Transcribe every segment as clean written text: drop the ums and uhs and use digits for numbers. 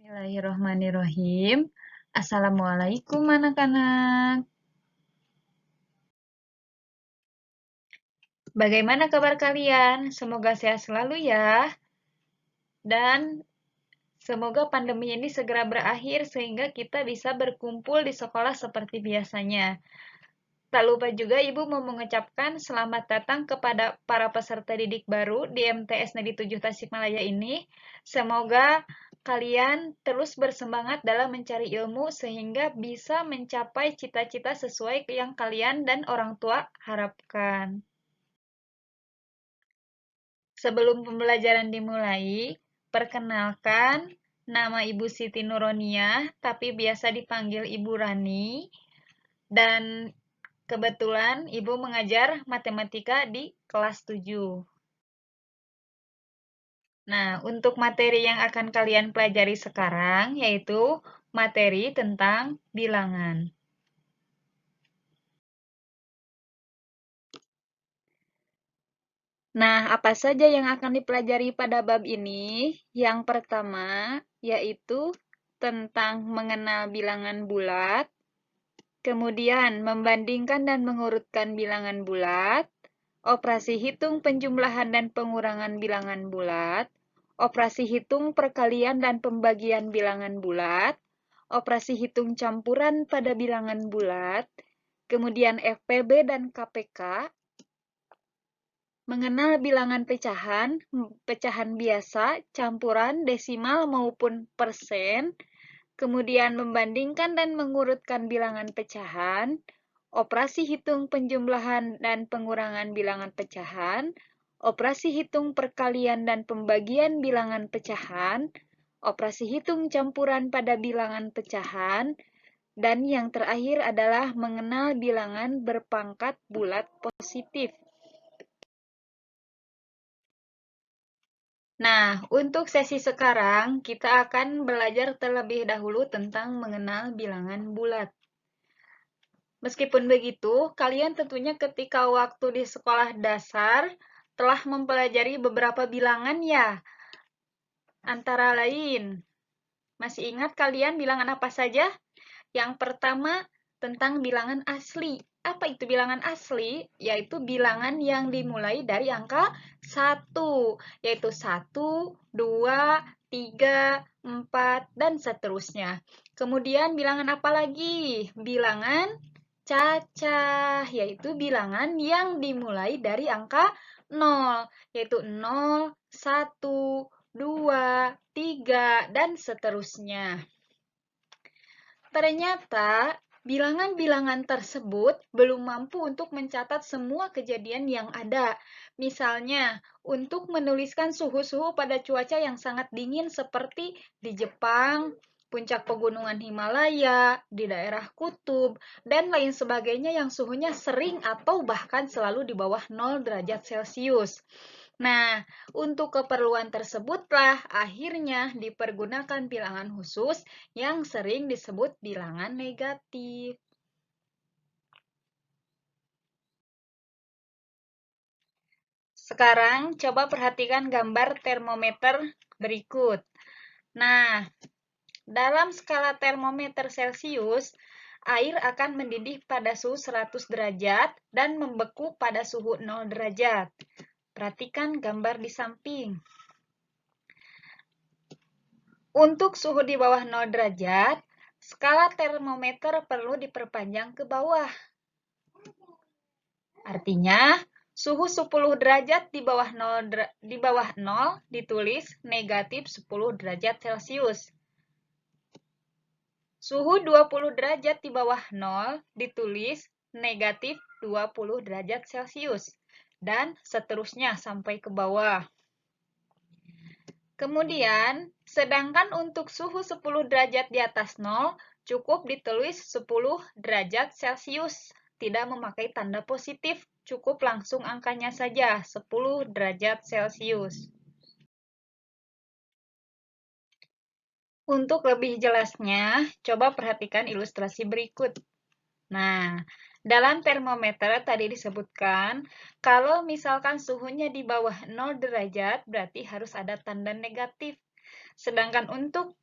Bismillahirrahmanirrahim. Assalamualaikum anak-anak. Bagaimana kabar kalian? Semoga sehat selalu ya. Dan semoga pandemi ini segera berakhir sehingga kita bisa berkumpul di sekolah seperti biasanya. Tak lupa juga Ibu mau mengucapkan selamat datang kepada para peserta didik baru di MTS Negeri 7 Tasikmalaya ini. Semoga kalian terus bersemangat dalam mencari ilmu sehingga bisa mencapai cita-cita sesuai yang kalian dan orang tua harapkan. Sebelum pembelajaran dimulai, perkenalkan nama Ibu Siti Nuroniah, tapi biasa dipanggil Ibu Rani. Dan kebetulan Ibu mengajar matematika di kelas 7. Nah, untuk materi yang akan kalian pelajari sekarang yaitu materi tentang bilangan. Nah, apa saja yang akan dipelajari pada bab ini? Yang pertama yaitu tentang mengenal bilangan bulat, kemudian membandingkan dan mengurutkan bilangan bulat, operasi hitung penjumlahan dan pengurangan bilangan bulat, operasi hitung perkalian dan pembagian bilangan bulat, operasi hitung campuran pada bilangan bulat, kemudian FPB dan KPK, mengenal bilangan pecahan, pecahan biasa, campuran, desimal maupun persen, kemudian membandingkan dan mengurutkan bilangan pecahan, operasi hitung penjumlahan dan pengurangan bilangan pecahan, operasi hitung perkalian dan pembagian bilangan pecahan, operasi hitung campuran pada bilangan pecahan, dan yang terakhir adalah mengenal bilangan berpangkat bulat positif. Nah, untuk sesi sekarang kita akan belajar terlebih dahulu tentang mengenal bilangan bulat. Meskipun begitu, kalian tentunya ketika waktu di sekolah dasar telah mempelajari beberapa bilangan ya. Antara lain, masih ingat kalian bilangan apa saja? Yang pertama, tentang bilangan asli. Apa itu bilangan asli? Yaitu bilangan yang dimulai dari angka 1, yaitu 1, 2, 3, 4, dan seterusnya. Kemudian bilangan apa lagi? Bilangan cacah, yaitu bilangan yang dimulai dari angka 0, yaitu 0, 1, 2, 3, dan seterusnya. Ternyata, bilangan-bilangan tersebut belum mampu untuk mencatat semua kejadian yang ada. Misalnya, untuk menuliskan suhu-suhu pada cuaca yang sangat dingin seperti di Jepang, puncak pegunungan Himalaya, di daerah kutub, dan lain sebagainya yang suhunya sering atau bahkan selalu di bawah 0 derajat Celcius. Nah, untuk keperluan tersebutlah akhirnya dipergunakan bilangan khusus yang sering disebut bilangan negatif. Sekarang coba perhatikan gambar termometer berikut. Nah, dalam skala termometer Celcius, air akan mendidih pada suhu 100 derajat dan membeku pada suhu 0 derajat. Perhatikan gambar di samping. Untuk suhu di bawah 0 derajat, skala termometer perlu diperpanjang ke bawah. Artinya, suhu 10 derajat di bawah 0 ditulis negatif 10 derajat Celcius. Suhu 20 derajat di bawah 0 ditulis negatif 20 derajat Celcius. Dan seterusnya sampai ke bawah. Kemudian, sedangkan untuk suhu 10 derajat di atas 0, cukup ditulis 10 derajat Celcius. Tidak memakai tanda positif, cukup langsung angkanya saja, 10 derajat Celcius. Untuk lebih jelasnya, coba perhatikan ilustrasi berikut. Nah, dalam termometer tadi disebutkan, kalau misalkan suhunya di bawah 0 derajat, berarti harus ada tanda negatif. Sedangkan untuk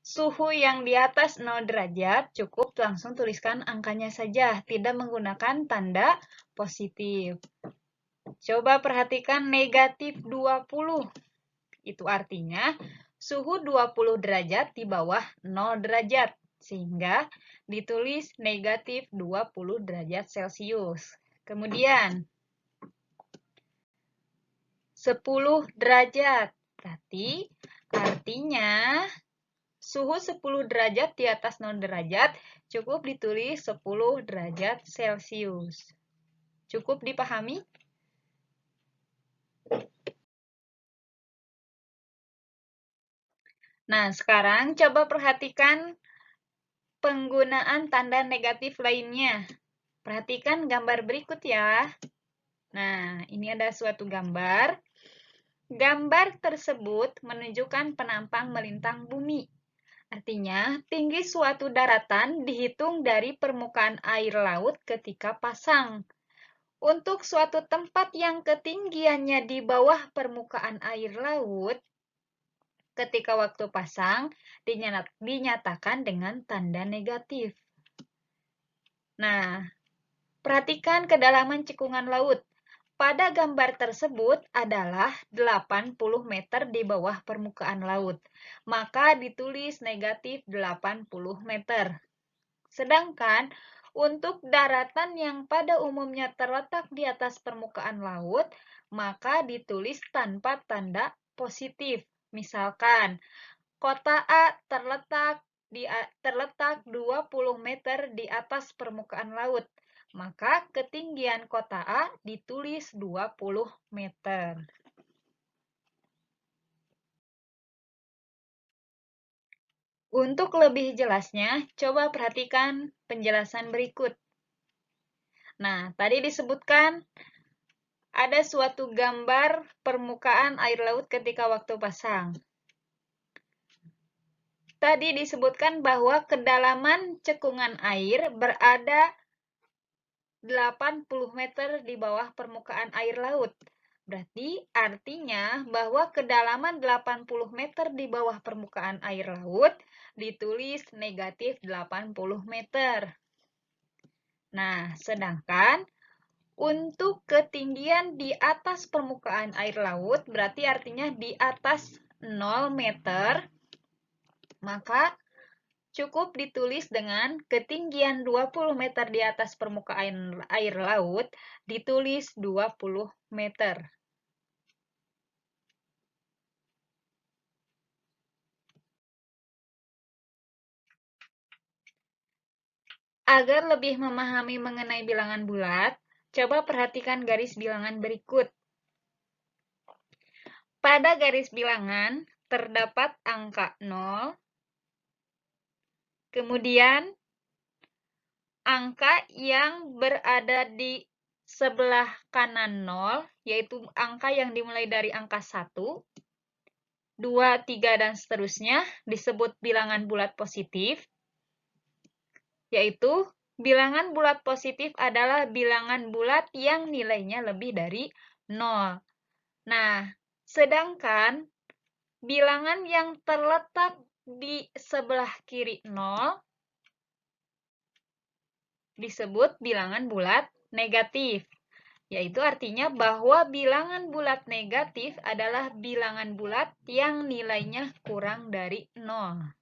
Suhu yang di atas 0 derajat, cukup langsung tuliskan angkanya saja, tidak menggunakan tanda positif. Coba perhatikan negatif 20. Itu artinya suhu 20 derajat di bawah 0 derajat, sehingga ditulis negatif 20 derajat Celcius. Kemudian 10 derajat, berarti artinya suhu 10 derajat di atas 0 derajat cukup ditulis 10 derajat Celcius. Cukup dipahami? Nah, sekarang coba perhatikan penggunaan tanda negatif lainnya. Perhatikan gambar berikut ya. Nah, ini ada suatu gambar. Gambar tersebut menunjukkan penampang melintang bumi. Artinya, tinggi suatu daratan dihitung dari permukaan air laut ketika pasang. Untuk suatu tempat yang ketinggiannya di bawah permukaan air laut, ketika waktu pasang, dinyatakan dengan tanda negatif. Nah, perhatikan kedalaman cekungan laut. Pada gambar tersebut adalah 80 meter di bawah permukaan laut. Maka ditulis negatif 80 meter. Sedangkan untuk daratan yang pada umumnya terletak di atas permukaan laut, maka ditulis tanpa tanda positif. Misalkan, kota A terletak 20 meter di atas permukaan laut. Maka ketinggian kota A ditulis 20 meter. Untuk lebih jelasnya, coba perhatikan penjelasan berikut. Nah, tadi disebutkan ada suatu gambar permukaan air laut ketika waktu pasang. Tadi disebutkan bahwa kedalaman cekungan air berada 80 meter di bawah permukaan air laut. Berarti artinya bahwa kedalaman 80 meter di bawah permukaan air laut ditulis negatif 80 meter. Nah, sedangkan untuk ketinggian di atas permukaan air laut, berarti artinya di atas 0 meter, maka cukup ditulis dengan ketinggian 20 meter di atas permukaan air laut, ditulis 20 meter. Agar lebih memahami mengenai bilangan bulat, coba perhatikan garis bilangan berikut. Pada garis bilangan terdapat angka 0, kemudian angka yang berada di sebelah kanan 0, yaitu angka yang dimulai dari angka 1, 2, 3, dan seterusnya, disebut bilangan bulat positif, yaitu bilangan bulat positif adalah bilangan bulat yang nilainya lebih dari 0. Nah, sedangkan bilangan yang terletak di sebelah kiri 0 disebut bilangan bulat negatif, yaitu artinya bahwa bilangan bulat negatif adalah bilangan bulat yang nilainya kurang dari 0.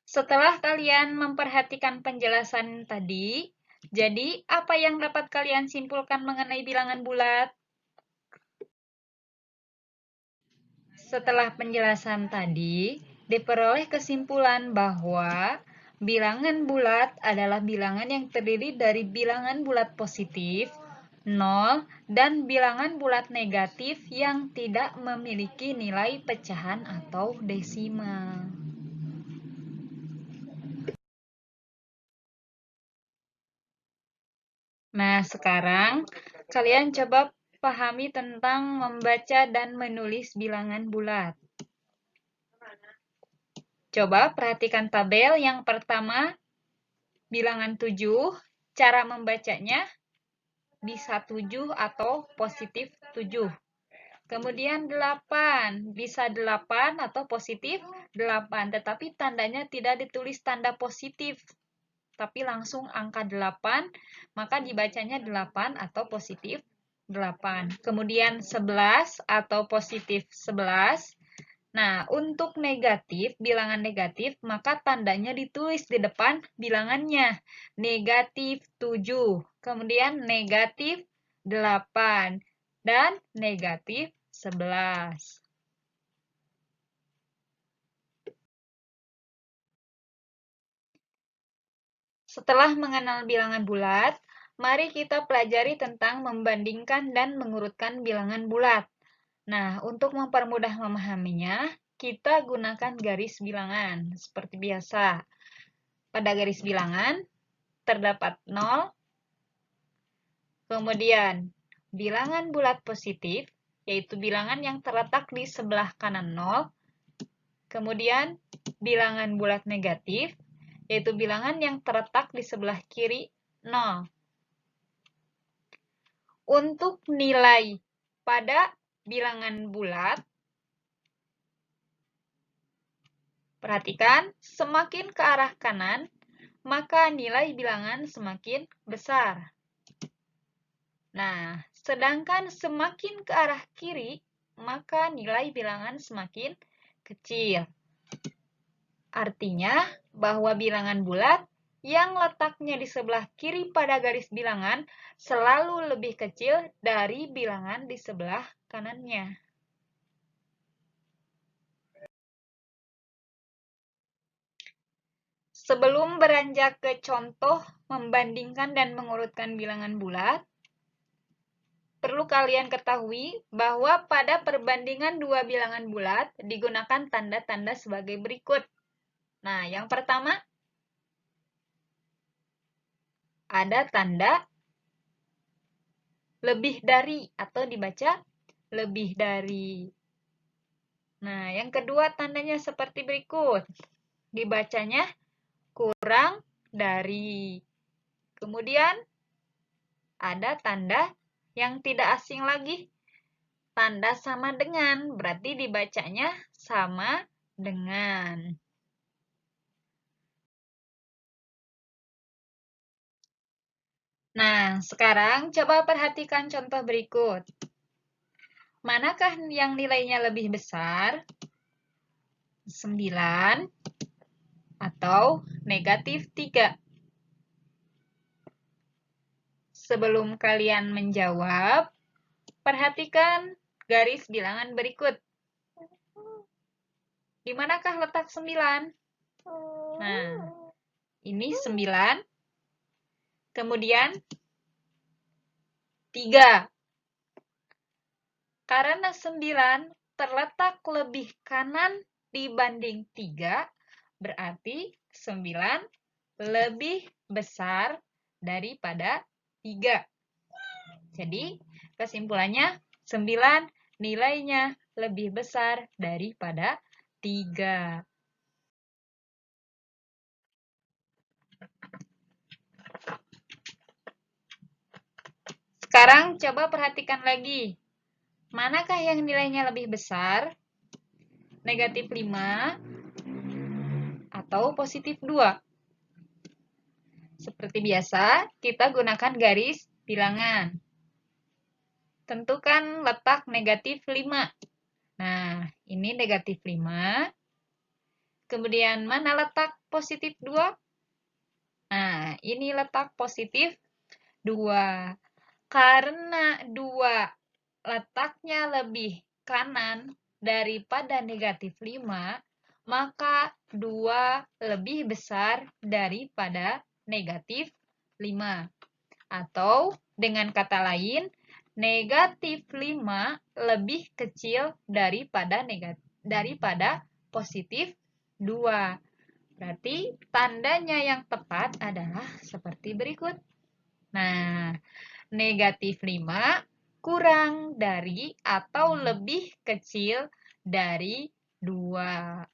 Setelah kalian memperhatikan penjelasan tadi, jadi apa yang dapat kalian simpulkan mengenai bilangan bulat? Setelah penjelasan tadi, diperoleh kesimpulan bahwa bilangan bulat adalah bilangan yang terdiri dari bilangan bulat positif, 0, dan bilangan bulat negatif yang tidak memiliki nilai pecahan atau desimal. Nah, sekarang kalian coba pahami tentang membaca dan menulis bilangan bulat. Coba perhatikan tabel yang pertama, bilangan 7, cara membacanya. bisa 7 atau positif 7. Kemudian 8, bisa 8 atau positif 8, tetapi tandanya tidak ditulis tanda positif, tapi langsung angka 8, maka dibacanya 8 atau positif 8. Kemudian 11 atau positif 11. Nah, untuk negatif, bilangan negatif, maka tandanya ditulis di depan bilangannya. Negatif 7, kemudian negatif 8, dan negatif 11. Setelah mengenal bilangan bulat, mari kita pelajari tentang membandingkan dan mengurutkan bilangan bulat. Nah, untuk mempermudah memahaminya, kita gunakan garis bilangan seperti biasa. Pada garis bilangan terdapat 0, kemudian bilangan bulat positif, yaitu bilangan yang terletak di sebelah kanan 0, kemudian bilangan bulat negatif, yaitu bilangan yang terletak di sebelah kiri 0. Untuk nilai pada bilangan bulat, perhatikan semakin ke arah kanan, maka nilai bilangan semakin besar. Nah, sedangkan semakin ke arah kiri, maka nilai bilangan semakin kecil. Artinya bahwa bilangan bulat yang letaknya di sebelah kiri pada garis bilangan selalu lebih kecil dari bilangan di sebelah kanannya. Sebelum beranjak ke contoh membandingkan dan mengurutkan bilangan bulat, perlu kalian ketahui bahwa pada perbandingan dua bilangan bulat digunakan tanda-tanda sebagai berikut. Nah, yang pertama ada tanda lebih dari atau dibaca lebih dari. Nah, yang kedua tandanya seperti berikut. Dibacanya kurang dari. Kemudian ada tanda yang tidak asing lagi. Tanda sama dengan, berarti dibacanya sama dengan. Nah, sekarang coba perhatikan contoh berikut. Manakah yang nilainya lebih besar? 9 atau negatif 3? Sebelum kalian menjawab, perhatikan garis bilangan berikut. Di manakah letak 9? Nah, ini 9. Kemudian 3. Karena 9 terletak lebih kanan dibanding 3, berarti 9 lebih besar daripada 3. Jadi, kesimpulannya 9 nilainya lebih besar daripada 3. Sekarang coba perhatikan lagi. Manakah yang nilainya lebih besar? Negatif 5 atau positif 2? Seperti biasa, kita gunakan garis bilangan. Tentukan letak negatif 5. Nah, ini negatif 5. Kemudian mana letak positif 2? Nah, ini letak positif 2. Karena 2 letaknya lebih kanan daripada negatif 5, maka 2 lebih besar daripada negatif 5. Atau dengan kata lain, negatif 5 lebih kecil daripada positif 2. Berarti tandanya yang tepat adalah seperti berikut. Nah, negatif 5 kurang dari atau lebih kecil dari 2.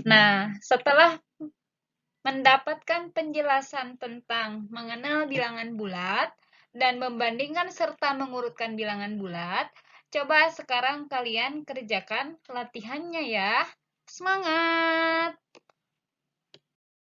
Nah, setelah Mendapatkan penjelasan tentang mengenal bilangan bulat dan membandingkan serta mengurutkan bilangan bulat, coba sekarang kalian kerjakan latihannya ya. Semangat!